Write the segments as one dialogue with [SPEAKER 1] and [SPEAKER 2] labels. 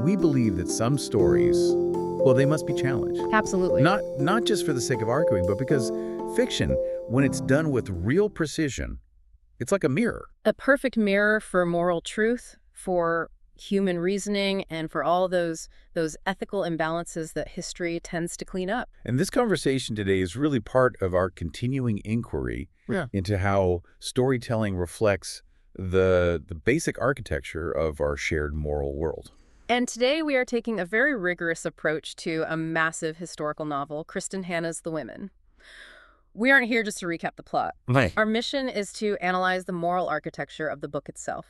[SPEAKER 1] we believe that some stories, well, they must be challenged.
[SPEAKER 2] Absolutely.
[SPEAKER 1] Not just for the sake of arguing, but because fiction, when it's done with real precision, it's like a mirror.
[SPEAKER 2] A perfect mirror for moral truth, for human reasoning, and for all those ethical imbalances that history tends to clean up.
[SPEAKER 1] And this conversation today is really part of our continuing inquiry into how storytelling reflects the basic architecture of our shared moral world.
[SPEAKER 2] And today we are taking a very rigorous approach to a massive historical novel, Kristin Hannah's The Women. We aren't here just to recap the plot.
[SPEAKER 1] Right.
[SPEAKER 2] Our mission is to analyze the moral architecture of the book itself.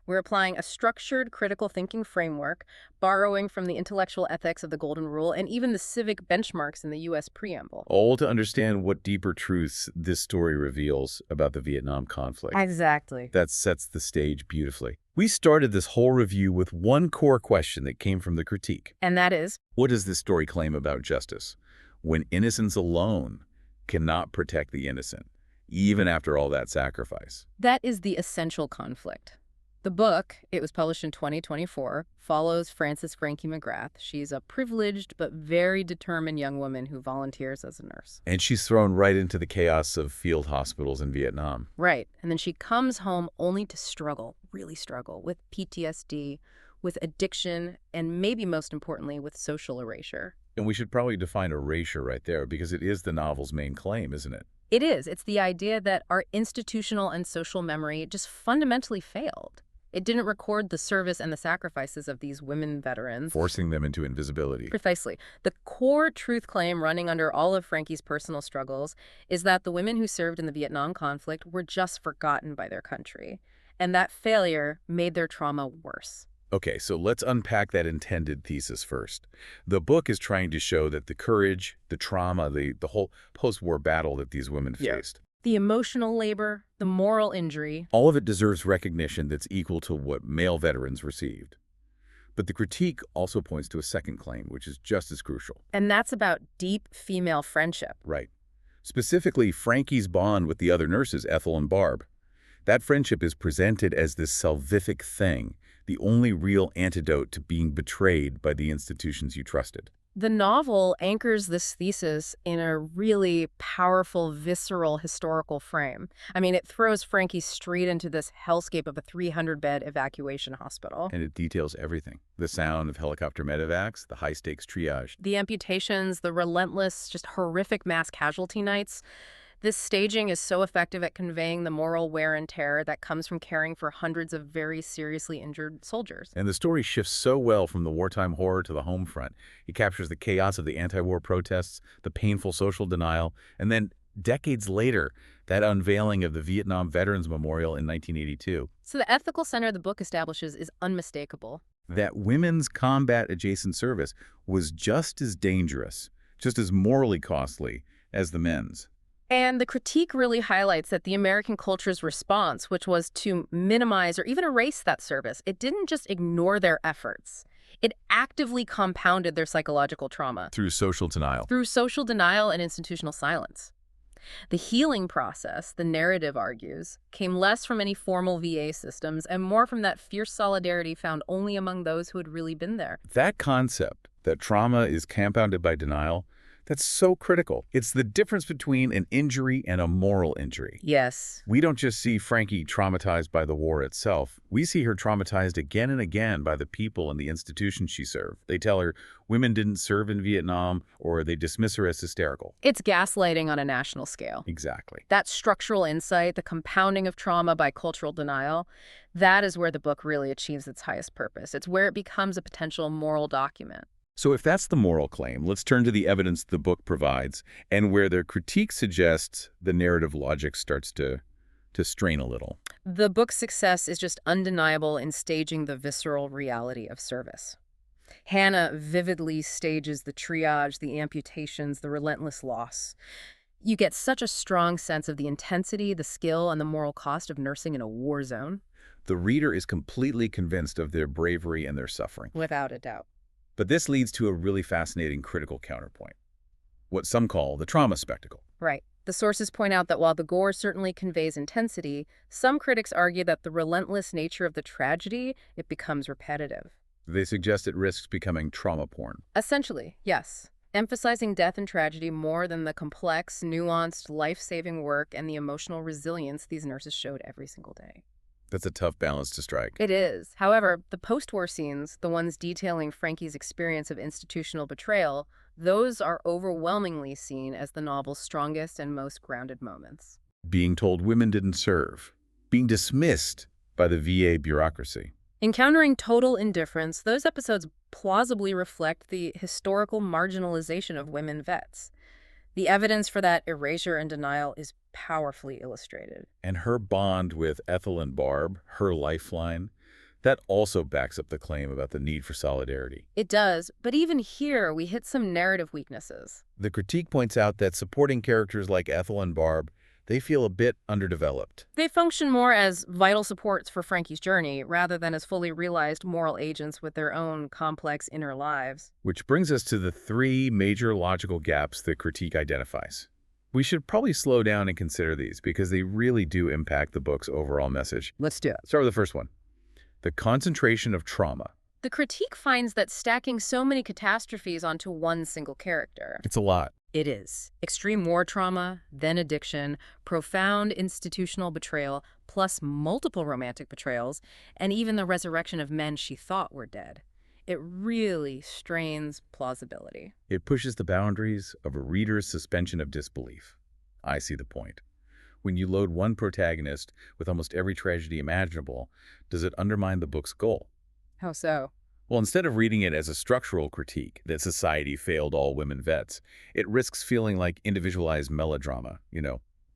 [SPEAKER 2] We're applying a structured, critical thinking framework, borrowing from the intellectual ethics of the Golden Rule and even the civic benchmarks in the U.S. preamble.
[SPEAKER 1] All to understand what deeper truths this story reveals about the Vietnam conflict.
[SPEAKER 2] Exactly.
[SPEAKER 1] That sets the stage beautifully. We started this whole review with one core question that came from the critique.
[SPEAKER 2] And that is?
[SPEAKER 1] What does this story claim about justice when innocence alone cannot protect the innocent, even after all that sacrifice?
[SPEAKER 2] That is the essential conflict. The book, it was published in 2024, follows Frances Granke McGrath. She's a privileged but very determined young woman who volunteers as a nurse.
[SPEAKER 1] And she's thrown right into the chaos of field hospitals in Vietnam.
[SPEAKER 2] Right. And then she comes home only to struggle, really struggle, with PTSD, with addiction, and maybe most importantly, with social erasure.
[SPEAKER 1] And we should probably define erasure right there, because it is the novel's main claim, isn't it?
[SPEAKER 2] It is. It's the idea that our institutional and social memory just fundamentally failed. It didn't record the service and the sacrifices of these women veterans.
[SPEAKER 1] Forcing them into invisibility.
[SPEAKER 2] Precisely. The core truth claim running under all of Frankie's personal struggles is that the women who served in the Vietnam conflict were just forgotten by their country. And that failure made their trauma worse.
[SPEAKER 1] Okay, so let's unpack that intended thesis first. The book is trying to show that the courage, the trauma, the whole post-war battle that these women faced,
[SPEAKER 2] the emotional labor, the moral injury,
[SPEAKER 1] all of it deserves recognition that's equal to what male veterans received. But the critique also points to a second claim, which is just as crucial.
[SPEAKER 2] And that's about deep female friendship.
[SPEAKER 1] Right. Specifically, Frankie's bond with the other nurses, Ethel and Barb. That friendship is presented as this salvific thing, the only real antidote to being betrayed by the institutions you trusted.
[SPEAKER 2] The novel anchors this thesis in a really powerful, visceral historical frame. I mean, it throws Frankie straight into this hellscape of a 300-bed evacuation hospital.
[SPEAKER 1] And it details everything. The sound of helicopter medevacs, the high-stakes triage.
[SPEAKER 2] The amputations, the relentless, just horrific mass casualty nights. This staging is so effective at conveying the moral wear and tear that comes from caring for hundreds of very seriously injured soldiers.
[SPEAKER 1] And the story shifts so well from the wartime horror to the home front. It captures the chaos of the anti-war protests, the painful social denial, and then decades later, that unveiling of the Vietnam Veterans Memorial in 1982.
[SPEAKER 2] So the ethical center the book establishes is unmistakable.
[SPEAKER 1] That women's combat-adjacent service was just as dangerous, just as morally costly as the men's.
[SPEAKER 2] And the critique really highlights that the American culture's response, which was to minimize or even erase that service, it didn't just ignore their efforts. It actively compounded their psychological trauma.
[SPEAKER 1] Through social denial.
[SPEAKER 2] Through social denial and institutional silence. The healing process, the narrative argues, came less from any formal VA systems and more from that fierce solidarity found only among those who had really been there.
[SPEAKER 1] That concept, that trauma is compounded by denial, that's so critical. It's the difference between an injury and a moral injury.
[SPEAKER 2] Yes.
[SPEAKER 1] We don't just see Frankie traumatized by the war itself. We see her traumatized again and again by the people and the institutions she served. They tell her women didn't serve in Vietnam, or they dismiss her as hysterical.
[SPEAKER 2] It's gaslighting on a national scale.
[SPEAKER 1] Exactly.
[SPEAKER 2] That structural insight, the compounding of trauma by cultural denial, that is where the book really achieves its highest purpose. It's where it becomes a potential moral document.
[SPEAKER 1] So if that's the moral claim, let's turn to the evidence the book provides, and where the critique suggests the narrative logic starts to strain a little.
[SPEAKER 2] The book's success is just undeniable in staging the visceral reality of service. Hannah vividly stages the triage, the amputations, the relentless loss. You get such a strong sense of the intensity, the skill, and the moral cost of nursing in a war zone.
[SPEAKER 1] The reader is completely convinced of their bravery and their suffering.
[SPEAKER 2] Without a doubt.
[SPEAKER 1] But this leads to a really fascinating critical counterpoint, what some call the trauma spectacle.
[SPEAKER 2] Right. The sources point out that while the gore certainly conveys intensity, some critics argue that the relentless nature of the tragedy, it becomes repetitive.
[SPEAKER 1] They suggest it risks becoming trauma porn.
[SPEAKER 2] Essentially, yes. Emphasizing death and tragedy more than the complex, nuanced, life-saving work and the emotional resilience these nurses showed every single day.
[SPEAKER 1] That's a tough balance to strike.
[SPEAKER 2] It is. However, the post-war scenes, the ones detailing Frankie's experience of institutional betrayal, those are overwhelmingly seen as the novel's strongest and most grounded moments.
[SPEAKER 1] Being told women didn't serve. Being dismissed by the VA bureaucracy.
[SPEAKER 2] Encountering total indifference, those episodes plausibly reflect the historical marginalization of women vets. The evidence for that erasure and denial is powerfully illustrated.
[SPEAKER 1] And her bond with Ethel and Barb, her lifeline, that also backs up the claim about the need for solidarity.
[SPEAKER 2] It does, but even here we hit some narrative weaknesses.
[SPEAKER 1] The critique points out that supporting characters like Ethel and Barb, they feel a bit underdeveloped.
[SPEAKER 2] They function more as vital supports for Frankie's journey rather than as fully realized moral agents with their own complex inner lives.
[SPEAKER 1] Which brings us to the three major logical gaps the critique identifies. We should probably slow down and consider these because they really do impact the book's overall message.
[SPEAKER 2] Let's do it.
[SPEAKER 1] Start with the first one. The concentration of trauma.
[SPEAKER 2] The critique finds that stacking so many catastrophes onto one single character.
[SPEAKER 1] It's a lot.
[SPEAKER 2] It is. Extreme war trauma, then addiction, profound institutional betrayal, plus multiple romantic betrayals, and even the resurrection of men she thought were dead. It really strains plausibility.
[SPEAKER 1] It pushes the boundaries of a reader's suspension of disbelief. I see the point. When you load one protagonist with almost every tragedy imaginable, does it undermine the book's goal?
[SPEAKER 2] How so?
[SPEAKER 1] Well, instead of reading it as a structural critique that society failed all women vets, it risks feeling like individualized melodrama.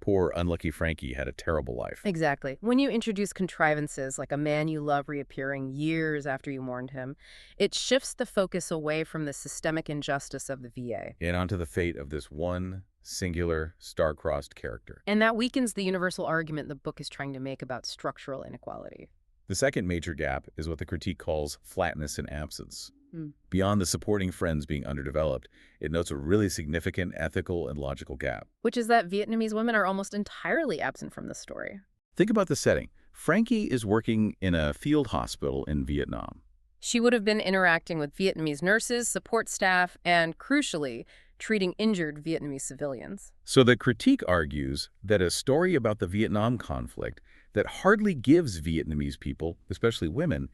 [SPEAKER 1] Poor, unlucky Frankie had a terrible life.
[SPEAKER 2] Exactly. When you introduce contrivances like a man you love reappearing years after you mourned him, it shifts the focus away from the systemic injustice of the VA.
[SPEAKER 1] And onto the fate of this one singular, star-crossed character.
[SPEAKER 2] And that weakens the universal argument the book is trying to make about structural inequality.
[SPEAKER 1] The second major gap is what the critique calls flatness and absence.
[SPEAKER 2] Hmm.
[SPEAKER 1] Beyond the supporting friends being underdeveloped, it notes a really significant ethical and logical gap.
[SPEAKER 2] Which is that Vietnamese women are almost entirely absent from this story.
[SPEAKER 1] Think about the setting. Frankie is working in a field hospital in Vietnam.
[SPEAKER 2] She would have been interacting with Vietnamese nurses, support staff, and, crucially, treating injured Vietnamese civilians.
[SPEAKER 1] So the critique argues that a story about the Vietnam conflict that hardly gives Vietnamese people, especially women,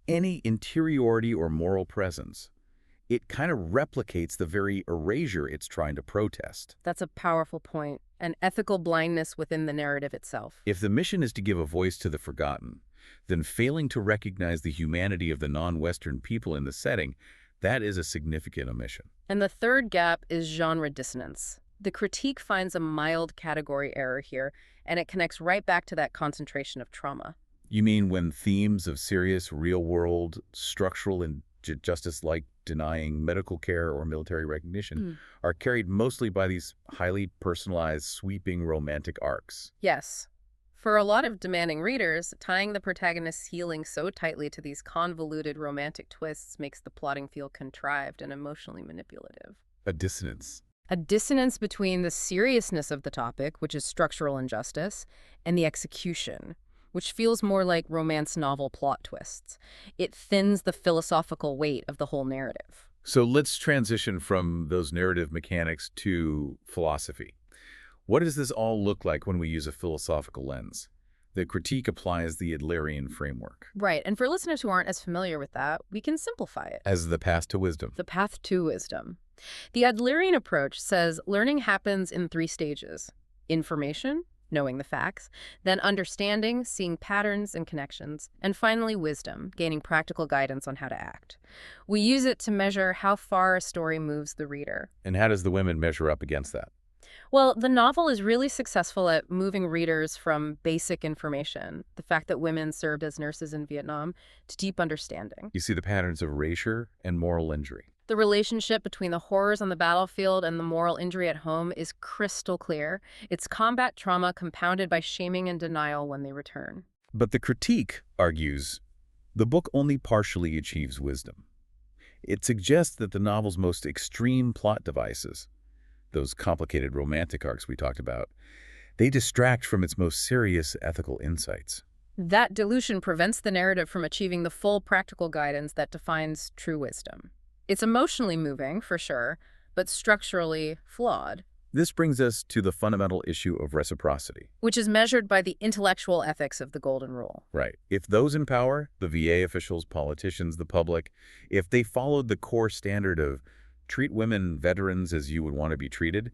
[SPEAKER 1] any interiority or moral presence. It kind of replicates the very erasure it's trying to protest.
[SPEAKER 2] That's a powerful point, an ethical blindness within the narrative itself.
[SPEAKER 1] If the mission is to give a voice to the forgotten, then failing to recognize the humanity of the non-Western people in the setting, that is a significant omission.
[SPEAKER 2] And the third gap is genre dissonance. The critique finds a mild category error here, and it connects right back to that concentration of trauma.
[SPEAKER 1] You mean when themes of serious, real-world, structural injustice like denying medical care or military recognition are carried mostly by these highly personalized, sweeping romantic arcs?
[SPEAKER 2] Yes. For a lot of demanding readers, tying the protagonist's healing so tightly to these convoluted romantic twists makes the plotting feel contrived and emotionally manipulative.
[SPEAKER 1] A dissonance.
[SPEAKER 2] A dissonance between the seriousness of the topic, which is structural injustice, and the execution, which feels more like romance novel plot twists. It thins the philosophical weight of the whole narrative.
[SPEAKER 1] So let's transition from those narrative mechanics to philosophy. What does this all look like when we use a philosophical lens? The critique applies the Adlerian framework.
[SPEAKER 2] Right, and for listeners who aren't as familiar with that, we can simplify it.
[SPEAKER 1] As the path to wisdom.
[SPEAKER 2] The path to wisdom. The Adlerian approach says learning happens in 3 stages. Information, knowing the facts, then understanding, seeing patterns and connections, and finally wisdom, gaining practical guidance on how to act. We use it to measure how far a story moves the reader.
[SPEAKER 1] And how does the women measure up against that?
[SPEAKER 2] Well, the novel is really successful at moving readers from basic information, the fact that women served as nurses in Vietnam, to deep understanding.
[SPEAKER 1] You see the patterns of erasure and moral injury.
[SPEAKER 2] The relationship between the horrors on the battlefield and the moral injury at home is crystal clear. It's combat trauma compounded by shaming and denial when they return.
[SPEAKER 1] But the critique argues the book only partially achieves wisdom. It suggests that the novel's most extreme plot devices, those complicated romantic arcs we talked about, they distract from its most serious ethical insights.
[SPEAKER 2] That dilution prevents the narrative from achieving the full practical guidance that defines true wisdom. It's emotionally moving, for sure, but structurally flawed,
[SPEAKER 1] This brings us to the fundamental issue of reciprocity.
[SPEAKER 2] which is measured by the intellectual ethics of the Golden Rule.
[SPEAKER 1] Right. If those in power, the VA officials, politicians, the public, if they followed the core standard of treat women veterans as you would want to be treated,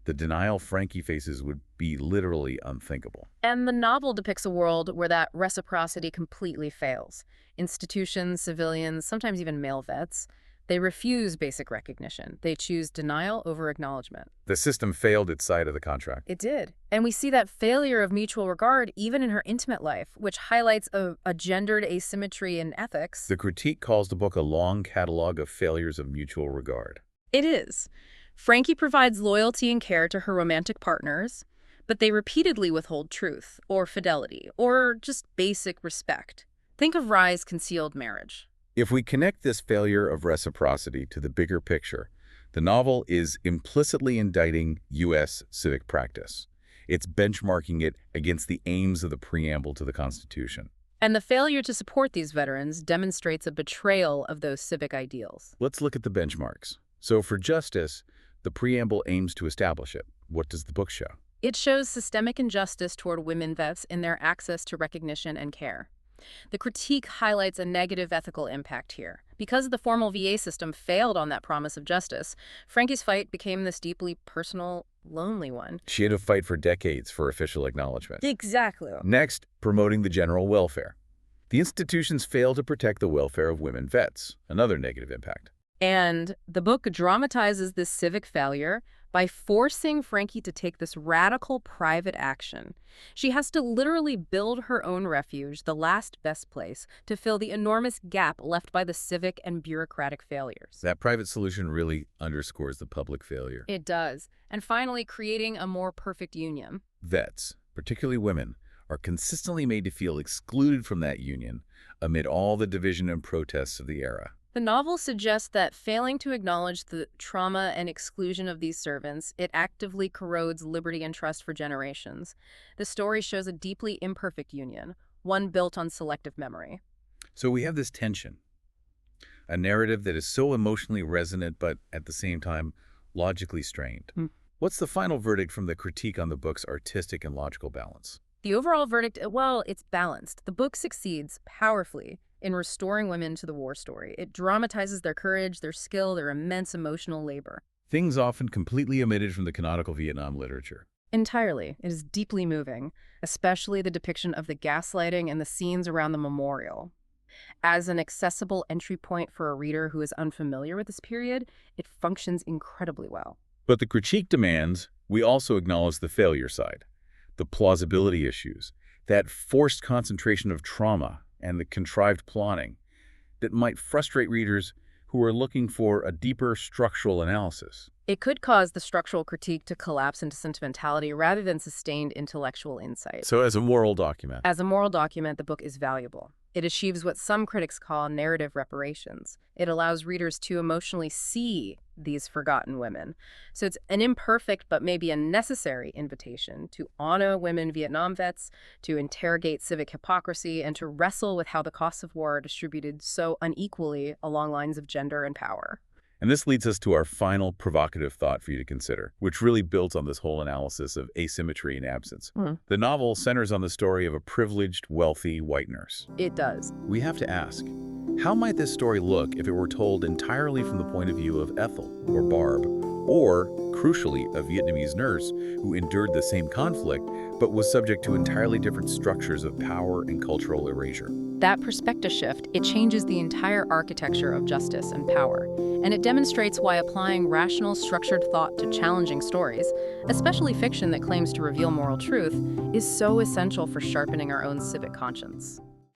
[SPEAKER 1] the denial Frankie faces would be literally unthinkable.
[SPEAKER 2] And the novel depicts a world where that reciprocity completely fails. Institutions, civilians, sometimes even male vets, they refuse basic recognition. They choose denial over acknowledgement.
[SPEAKER 1] The system failed its side of the contract.
[SPEAKER 2] It did. And we see that failure of mutual regard even in her intimate life, which highlights a gendered asymmetry in ethics.
[SPEAKER 1] The critique calls the book a long catalog of failures of mutual regard.
[SPEAKER 2] It is. Frankie provides loyalty and care to her romantic partners, but they repeatedly withhold truth, or fidelity, or just basic respect. Think of Rye's concealed marriage.
[SPEAKER 1] If we connect this failure of reciprocity to the bigger picture, the novel is implicitly indicting U.S. civic practice. It's benchmarking it against the aims of the preamble to the Constitution.
[SPEAKER 2] And the failure to support these veterans demonstrates a betrayal of those civic ideals.
[SPEAKER 1] Let's look at the benchmarks. So for justice, the preamble aims to establish it. What does the book show?
[SPEAKER 2] It shows systemic injustice toward women vets in their access to recognition and care. The critique highlights a negative ethical impact here. Because the formal VA system failed on that promise of justice, Frankie's fight became this deeply personal, lonely one.
[SPEAKER 1] She had to fight for decades for official acknowledgement.
[SPEAKER 2] Exactly.
[SPEAKER 1] Next, promoting the general welfare. The institutions fail to protect the welfare of women vets, another negative impact.
[SPEAKER 2] And the book dramatizes this civic failure by forcing Frankie to take this radical private action. She has to literally build her own refuge, the last best place, to fill the enormous gap left by the civic and bureaucratic failures.
[SPEAKER 1] That private solution really underscores the public failure.
[SPEAKER 2] It does. And finally, creating a more perfect union.
[SPEAKER 1] Vets, particularly women, are consistently made to feel excluded from that union amid all the division and protests of the era.
[SPEAKER 2] The novel suggests that failing to acknowledge the trauma and exclusion of these servants, it actively corrodes liberty and trust for generations. The story shows a deeply imperfect union, one built on selective memory.
[SPEAKER 1] So we have this tension, a narrative that is so emotionally resonant but at the same time logically strained. What's the final verdict from the critique on the book's artistic and logical balance?
[SPEAKER 2] The overall verdict, well, it's balanced. The book succeeds powerfully in restoring women to the war story. It dramatizes their courage, their skill, their immense emotional labor.
[SPEAKER 1] Things often completely omitted from the canonical Vietnam literature.
[SPEAKER 2] Entirely. It is deeply moving, especially the depiction of the gaslighting and the scenes around the memorial. As an accessible entry point for a reader who is unfamiliar with this period, it functions incredibly well.
[SPEAKER 1] But the critique demands we also acknowledge the failure side, the plausibility issues, that forced concentration of trauma, and the contrived plotting that might frustrate readers who are looking for a deeper structural analysis.
[SPEAKER 2] It could cause the structural critique to collapse into sentimentality rather than sustained intellectual insight.
[SPEAKER 1] So as a moral document,
[SPEAKER 2] As a moral document, the book is valuable. It achieves what some critics call narrative reparations. It allows readers to emotionally see these forgotten women. So it's an imperfect but maybe a necessary invitation to honor women Vietnam vets, to interrogate civic hypocrisy, and to wrestle with how the costs of war are distributed so unequally along lines of gender and power.
[SPEAKER 1] and this leads us to our final provocative thought for you to consider, which really builds on this whole analysis of asymmetry and absence. The novel centers on the story of a privileged, wealthy white nurse.
[SPEAKER 2] It does.
[SPEAKER 1] We have to ask, how might this story look if it were told entirely from the point of view of Ethel or Barb, or, crucially, a Vietnamese nurse who endured the same conflict but was subject to entirely different structures of power and cultural erasure?
[SPEAKER 2] That perspective shift, it changes the entire architecture of justice and power, and it demonstrates why applying rational, structured thought to challenging stories, especially fiction that claims to reveal moral truth, is so essential for sharpening our own civic conscience.